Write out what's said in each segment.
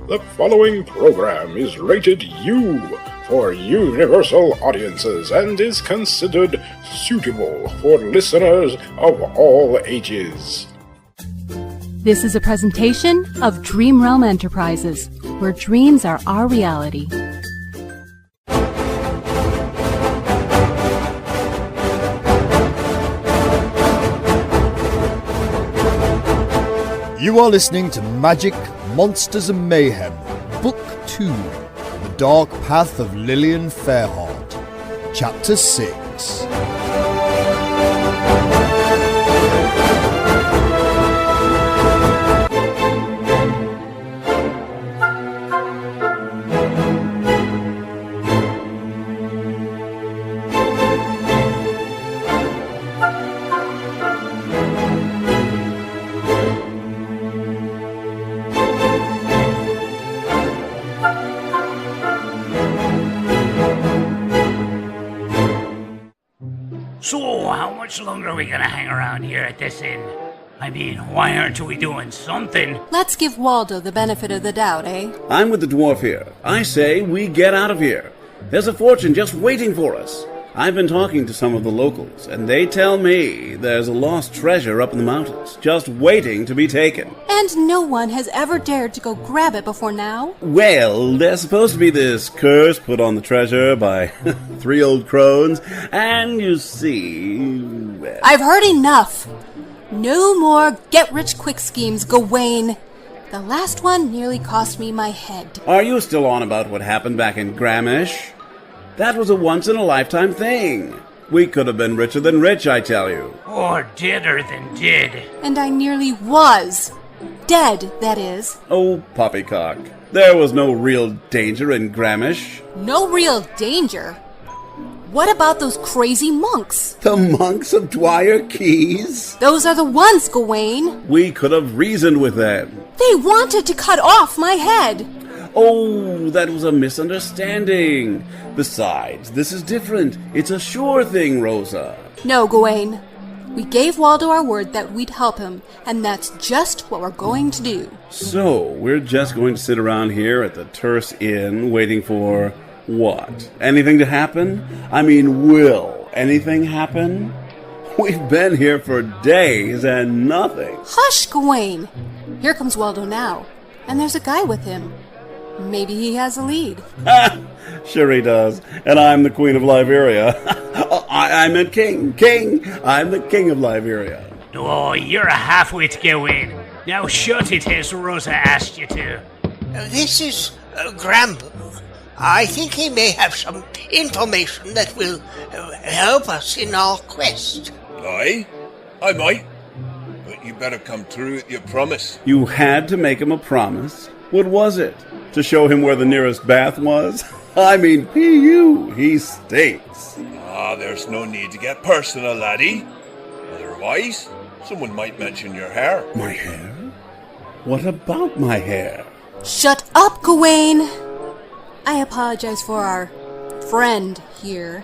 The following program is rated U for universal audiences and is considered suitable for listeners of all ages. This is a presentation of Dream Realm Enterprises, where dreams are our reality. You are listening to Magic, Monsters and Mayhem, Book 2, The Dark Path of Lillian Fairheart, Chapter 6. So, how much longer are we gonna hang around here at this inn? I mean, why aren't we doing something? Let's give Waldo the benefit of the doubt, eh? I'm with the dwarf here. I say we get out of here. There's a fortune just waiting for us. I've been talking to some of the locals, and they tell me there's a lost treasure up in the mountains, just waiting to be taken. And no one has ever dared to go grab it before now? Well, there's supposed to be this curse put on the treasure by 3 old crones, and you see... well... I've heard enough! No more get-rich-quick schemes, Gawain! The last one nearly cost me my head. Are you still on about what happened back in Gramish? That was a once-in-a-lifetime thing. We could have been richer than rich, I tell you. Or deader than dead. And I nearly was. Dead, that is. Oh, poppycock. There was no real danger in Gramish. No real danger? What about those crazy monks? The monks of Dwyer Keys? Those are the ones, Gawain. We could have reasoned with them. They wanted to cut off my head. Oh, that was a misunderstanding. Besides, this is different. It's a sure thing, Rosa. No, Gawain. We gave Waldo our word that we'd help him, and that's just what we're going to do. So, we're just going to sit around here at the Terse Inn waiting for what? Anything to happen? I mean, will anything happen? We've been here for days and nothing. Hush, Gawain. Here comes Waldo now, and there's a guy with him. Maybe he has a lead. Sure he does. And I'm the Queen of Liberia. I meant King. King! I'm the King of Liberia. Oh, you're a half-wit, Gawain. Now shut it as Rosa asked you to. This is Gramble. I think he may have some information that will help us in our quest. Aye, I might. But you better come through with your promise. You had to make him a promise? What was it? To show him where the nearest bath was? I mean, P.U., he stinks. There's no need to get personal, laddie. Otherwise, someone might mention your hair. My hair? What about my hair? Shut up, Gawain! I apologize for our friend here.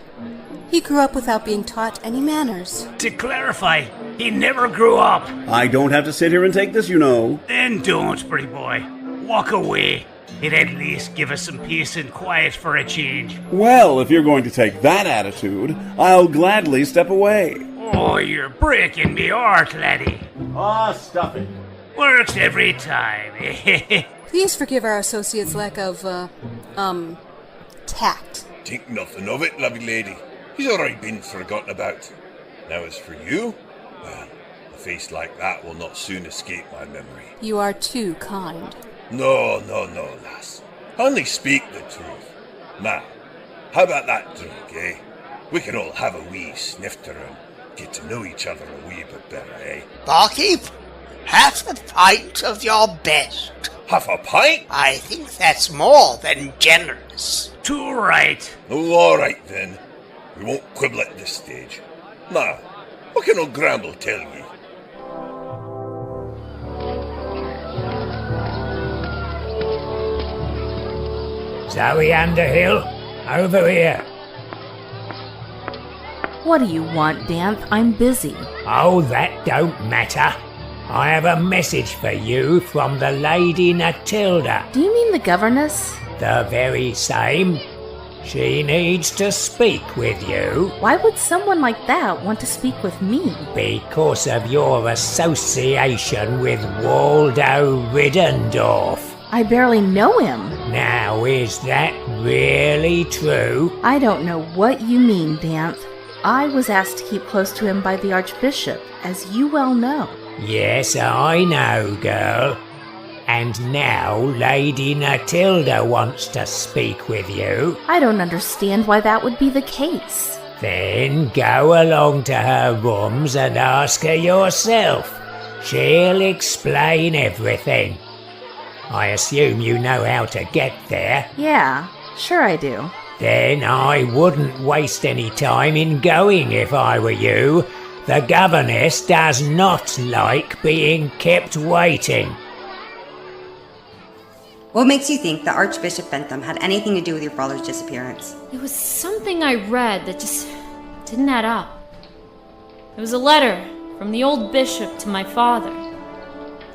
He grew up without being taught any manners. To clarify, he never grew up. I don't have to sit here and take this, you know. Then don't, pretty boy. Walk away. It'd at least give us some peace and quiet for a change. Well, if you're going to take that attitude, I'll gladly step away. Oh, you're breaking me heart, laddie. Stuff it. Works every time. Please forgive our associate's lack of, tact. Think nothing of it, lovely lady. He's already been forgotten about. Now as for you, well, a face like that will not soon escape my memory. You are too kind. No, lass. Only speak the truth. Now, how about that drink, eh? We can all have a wee snifter and get to know each other a wee bit better, eh? Barkeep, half a pint of your best. Half a pint? I think that's more than generous. Too right. Oh, all right then. We won't quibble at this stage. Now, what can old Gramble tell ye? Zoe Underhill, over here. What do you want, Danth? I'm busy. Oh, that don't matter. I have a message for you from the Lady Natilda. Do you mean the governess? The very same. She needs to speak with you. Why would someone like that want to speak with me? Because of your association with Waldo Riddendorf. I barely know him. Now, is that really true? I don't know what you mean, Danth. I was asked to keep close to him by the Archbishop, as you well know. Yes, I know, girl. And now Lady Natilda wants to speak with you. I don't understand why that would be the case. Then go along to her rooms and ask her yourself. She'll explain everything. I assume you know how to get there. Yeah, sure I do. Then I wouldn't waste any time in going if I were you. The governess does not like being kept waiting. What makes you think the Archbishop Bentham had anything to do with your father's disappearance? It was something I read that just didn't add up. It was a letter from the old bishop to my father.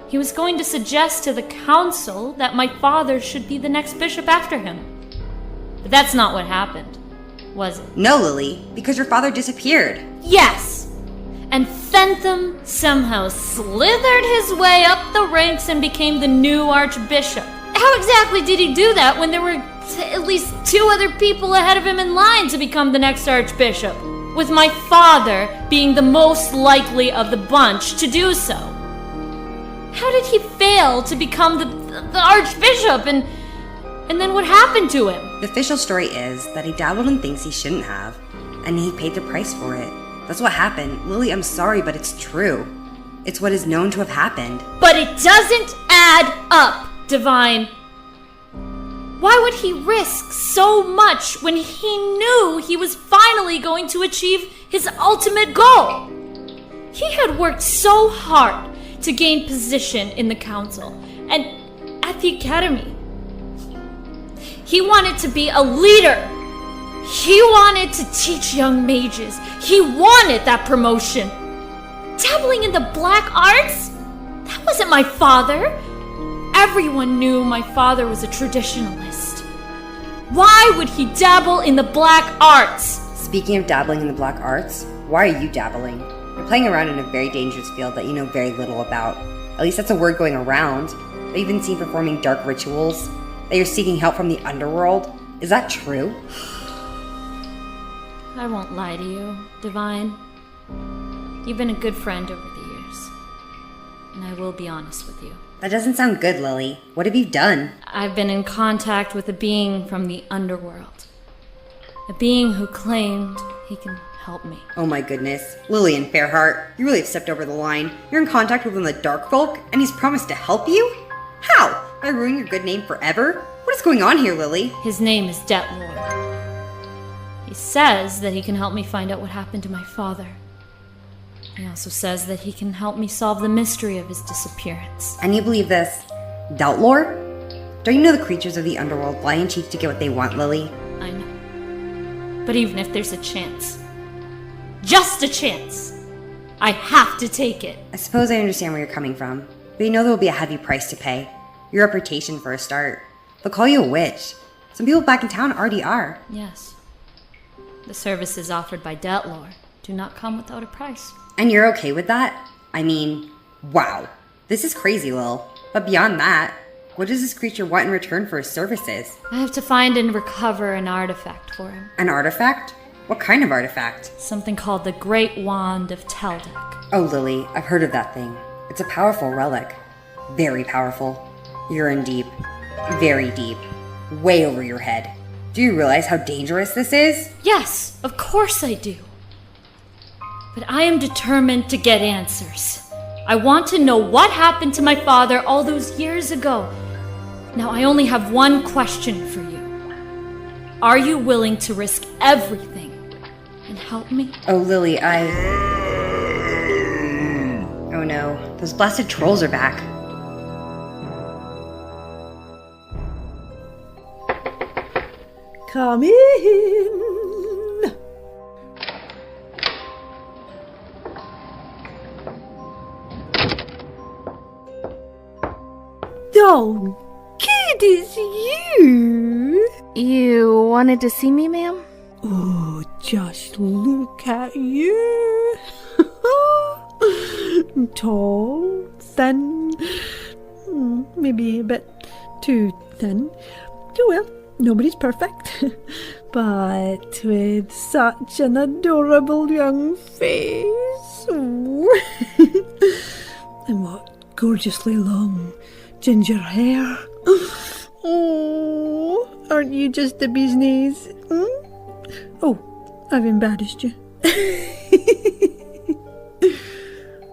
He was going to suggest to the council that my father should be the next bishop after him. But that's not what happened, was it? No, Lily, because your father disappeared. Yes! And Bentham somehow slithered his way up the ranks and became the new archbishop. How exactly did he do that when there were at least 2 other people ahead of him in line to become the next archbishop? With my father being the most likely of the bunch to do so. How did he fail to become the archbishop and then what happened to him? The official story is that he dabbled in things he shouldn't have, and he paid the price for it. That's what happened. Lily, I'm sorry, but it's true. It's what is known to have happened. But it doesn't add up, Devine. Why would he risk so much when he knew he was finally going to achieve his ultimate goal? He had worked so hard to gain position in the council and at the academy. He wanted to be a leader. He wanted to teach young mages. He wanted that promotion. Dabbling in the black arts? That wasn't my father. Everyone knew my father was a traditionalist. Why would he dabble in the black arts? Speaking of dabbling in the black arts, why are you dabbling? You're playing around in a very dangerous field that you know very little about. At least that's a word going around. That you've been seen performing dark rituals. That you're seeking help from the underworld. Is that true? I won't lie to you, Devine. You've been a good friend over the years. And I will be honest with you. That doesn't sound good, Lily. What have you done? I've been in contact with a being from the underworld. A being who claimed he can help me. Oh my goodness. Lillian Fairheart, you really have stepped over the line. You're in contact with one of the dark folk, and he's promised to help you? How? By ruining your good name forever? What is going on here, Lily? His name is Detlor. He says that he can help me find out what happened to my father. He also says that he can help me solve the mystery of his disappearance. And you believe this? Detlor? Don't you know the creatures of the underworld lie in cheek to get what they want, Lily? I know. But even if there's a chance, just a chance, I have to take it. I suppose I understand where you're coming from, but you know there will be a heavy price to pay. Your reputation for a start. They'll call you a witch. Some people back in town already are. Yes. The services offered by Detlor do not come without a price. And you're okay with that? I mean, wow. This is crazy, Lil. But beyond that, what does this creature want in return for his services? I have to find and recover an artifact for him. An artifact? What kind of artifact? Something called the Great Wand of Teldec. Oh, Lily, I've heard of that thing. It's a powerful relic. Very powerful. You're in deep. Very deep. Way over your head. Do you realize how dangerous this is? Yes, of course I do. But I am determined to get answers. I want to know what happened to my father all those years ago. Now I only have one question for you. Are you willing to risk everything and help me? Oh, Lily, Oh no, those blasted trolls are back. Come in. Oh, good, it's you. You wanted to see me, ma'am? Oh, just look at you. Tall, thin, maybe a bit too thin. Oh well, nobody's perfect. But with such an adorable young face. Oh. And what gorgeously long ginger hair. Oh, aren't you just the bee's knees? Oh, I've embarrassed you.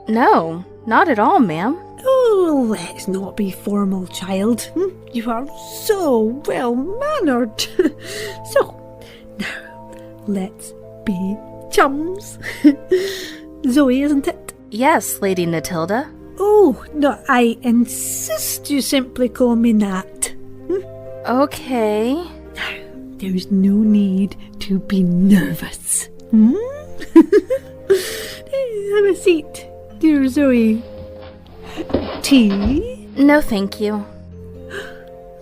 No, not at all, ma'am. Oh, let's not be formal, child. You are so well-mannered. So, now, let's be chums. Zoe, isn't it? Yes, Lady Natilda. Oh, no, I insist you simply call me Nat. Okay. Now, there's no need to be nervous. Have a seat, dear Zoe. Tea? No, thank you.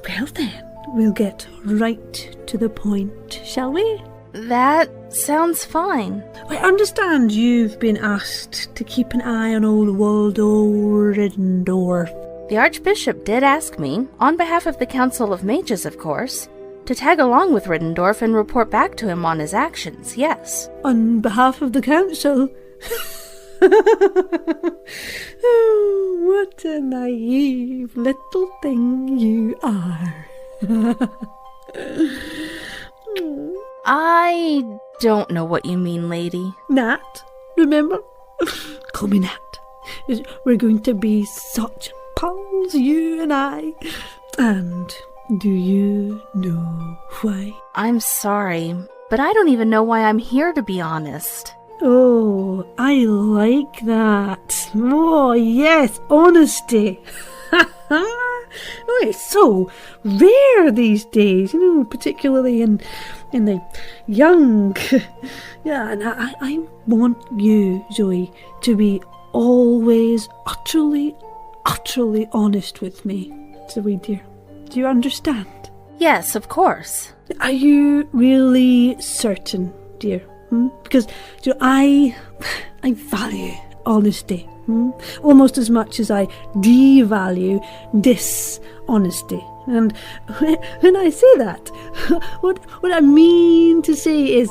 Well then, we'll get right to the point, shall we? That sounds fine. I understand you've been asked to keep an eye on old Waldo Riddendorf. The Archbishop did ask me, on behalf of the Council of Mages, of course, to tag along with Riddendorf and report back to him on his actions, yes. On behalf of the Council? Oh, what a naive little thing you are. I don't know what you mean, lady. Nat, remember? Call me Nat. We're going to be such pals, you and I. And do you know why? I'm sorry, but I don't even know why I'm here, to be honest. Oh, I like that. Oh, yes, honesty. Oh, it's so rare these days, particularly in the young. Yeah, and I want you, Zoe, to be always utterly honest with me, Zoe dear. Do you understand? Yes, of course. Are you really certain, dear? Because I value honesty almost as much as I devalue dishonesty. And when I say that, what I mean to say is,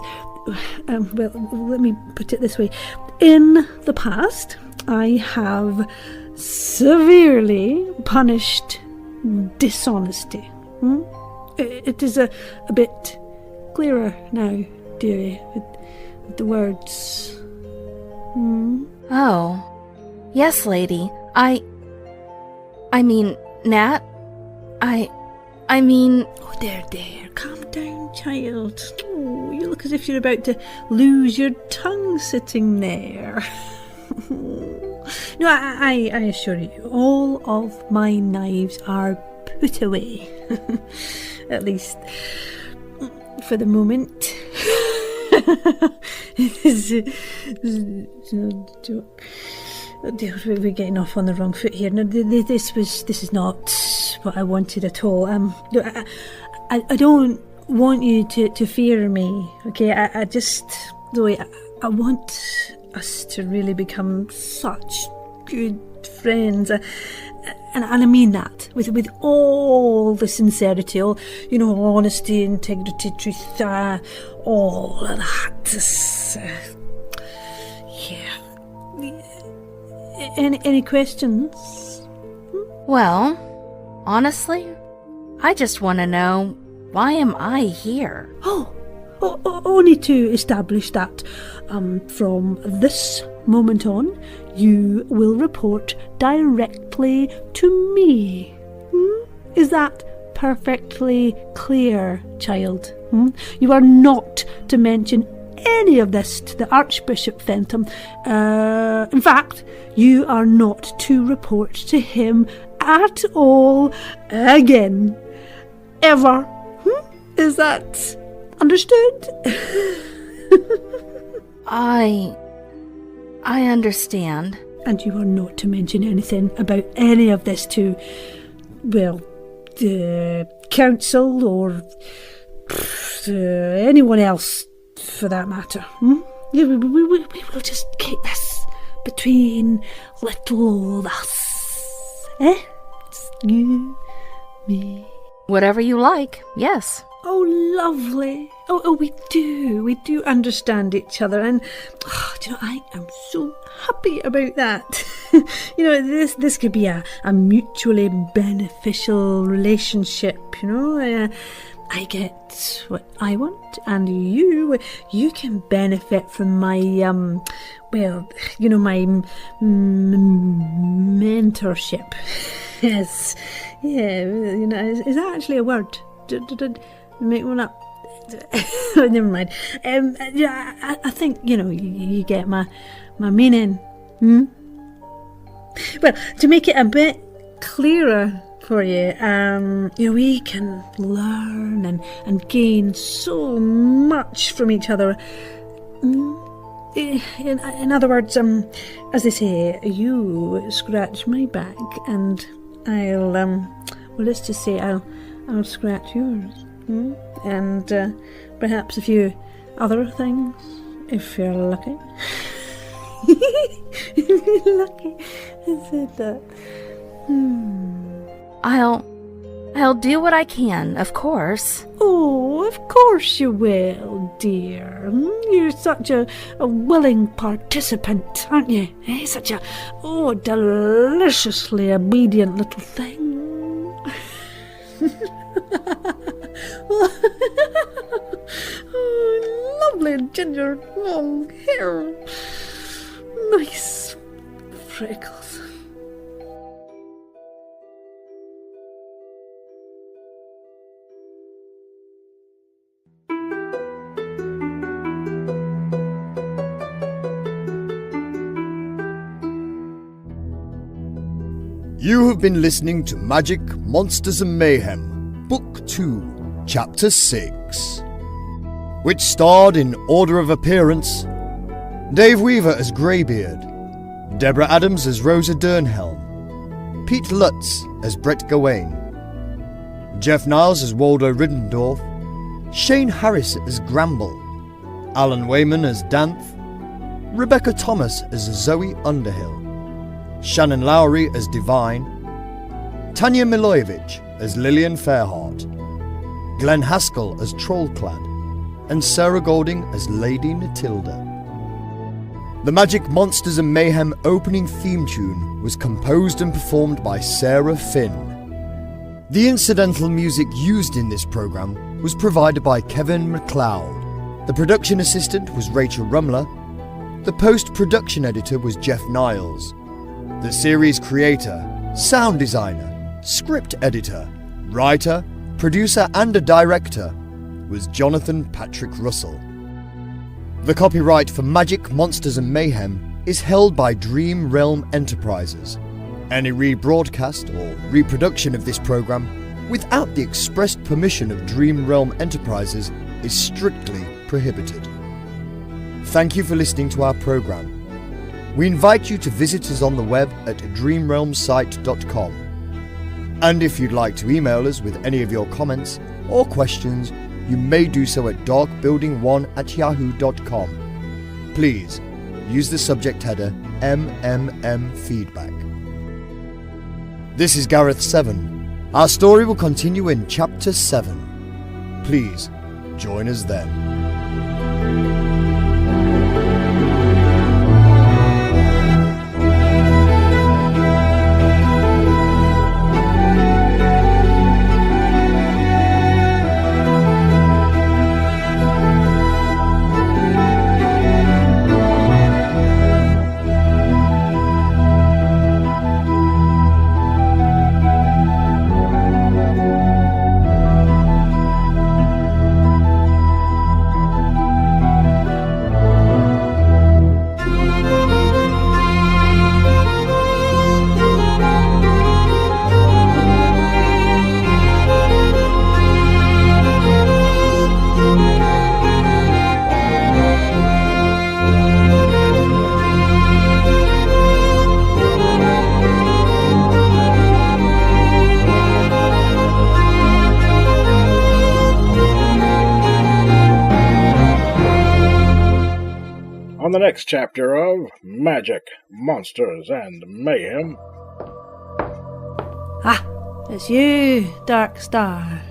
well, let me put it this way. In the past, I have severely punished dishonesty. It is a bit clearer now, dearie, with the words. Oh, yes, lady. I mean, Nat. I mean... Oh, there, calm down, child. Oh, you look as if you're about to lose your tongue sitting there. No, I assure you, all of my knives are put away. At least, for the moment. This is no joke. We're getting off on the wrong foot here. No, this is not what I wanted at all. I don't want you to fear me. Okay, I just, Zoe, I want us to really become such good friends. And I mean that with all the sincerity, all honesty, integrity, truth, all of that. Yeah. Any questions? Well, honestly, I just want to know, why am I here? Only to establish that from this moment on, you will report directly to me. Is that perfectly clear, child? You are not to mention any of this to the Archbishop Fenton. In fact, you are not to report to him at all again. Ever. Is that understood? I understand. And you are not to mention anything about any of this to the council or anyone else for that matter. Yeah, we will just keep this between little old us. It's you, me. Whatever you like, yes. Oh, lovely. Oh, we do understand each other, and do you know, I am so happy about that. You know, this could be a mutually beneficial relationship. You know, I get what I want, and you can benefit from my my mentorship. Yes, yeah, you know, is that actually a word? Make one up. Never mind. Yeah, I think you get my meaning. Well, to make it a bit clearer for you, we can learn and gain so much from each other. In other words, as they say, you scratch my back, and let's just say I'll scratch yours. And perhaps a few other things, if you're lucky. If you're lucky, I said that. I'll do what I can, of course. Oh, of course you will, dear. You're such a willing participant, aren't you? Such a deliciously obedient little thing. Oh, lovely ginger long hair. Nice freckles. You have been listening to Magic, Monsters and Mayhem, Book 2, Chapter 6, which starred in order of appearance Dave Weaver as Greybeard, Deborah Adams as Rosa Dernhelm, Pete Lutz as Brett Gawain, Jeff Niles as Waldo Riddendorf, Shane Harris as Gramble, Alan Wayman as Danth, Rebecca Thomas as Zoe Underhill, Shannon Lowery as Devine, Tanja Milojevic as Lillian Fairheart, Glenn Haskell as Trollclad, and Sarah Golding as Lady Natilda. The Magic, Monsters and Mayhem opening theme tune was composed and performed by Sarah Finn. The incidental music used in this programme was provided by Kevin MacLeod. The production assistant was Rachel Rumler. The post-production editor was Jeff Niles. The series creator, sound designer, script editor, writer, producer and a director was Jonathan Patrick Russell. The copyright for Magic, Monsters and Mayhem is held by Dream Realm Enterprises. Any rebroadcast or reproduction of this program without the expressed permission of Dream Realm Enterprises is strictly prohibited. Thank you for listening to our program. We invite you to visit us on the web at dreamrealmsite.com. And if you'd like to email us with any of your comments or questions, you may do so at darkbuilding1@yahoo.com. Please use the subject header MMM Feedback. This is Gareth 7. Our story will continue in Chapter 7. Please join us then. on the next chapter of Magic, Monsters, and Mayhem. Ah, it's you, Dark Star.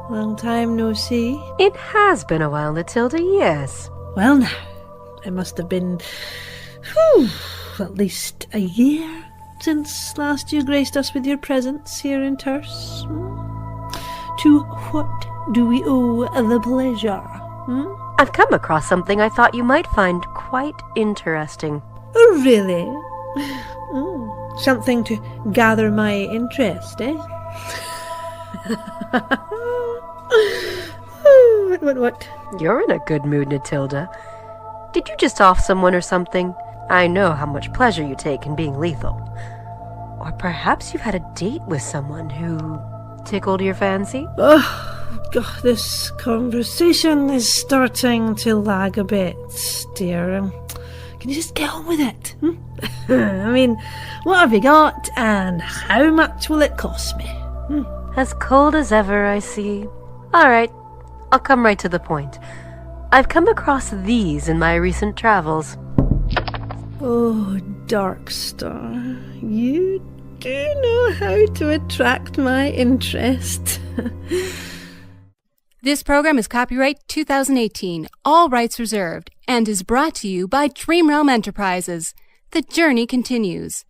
Long time no see. It has been a while, Natilda, yes. Well now, it must have been at least a year since last you graced us with your presence here in Terce. To what do we owe the pleasure? I've come across something I thought you might find quite interesting. Oh, really? Something to gather my interest, eh? What? You're in a good mood, Natilda. Did you just off someone or something? I know how much pleasure you take in being lethal. Or perhaps you've had a date with someone who tickled your fancy? Oh, God, this conversation is starting to lag a bit, dear. Can you just get on with it? I mean, what have you got, and how much will it cost me? As cold as ever, I see. All right, I'll come right to the point. I've come across these in my recent travels. Oh, Dark Star, you do know how to attract my interest. This program is copyright 2018, all rights reserved, and is brought to you by Dream Realm Enterprises. The journey continues.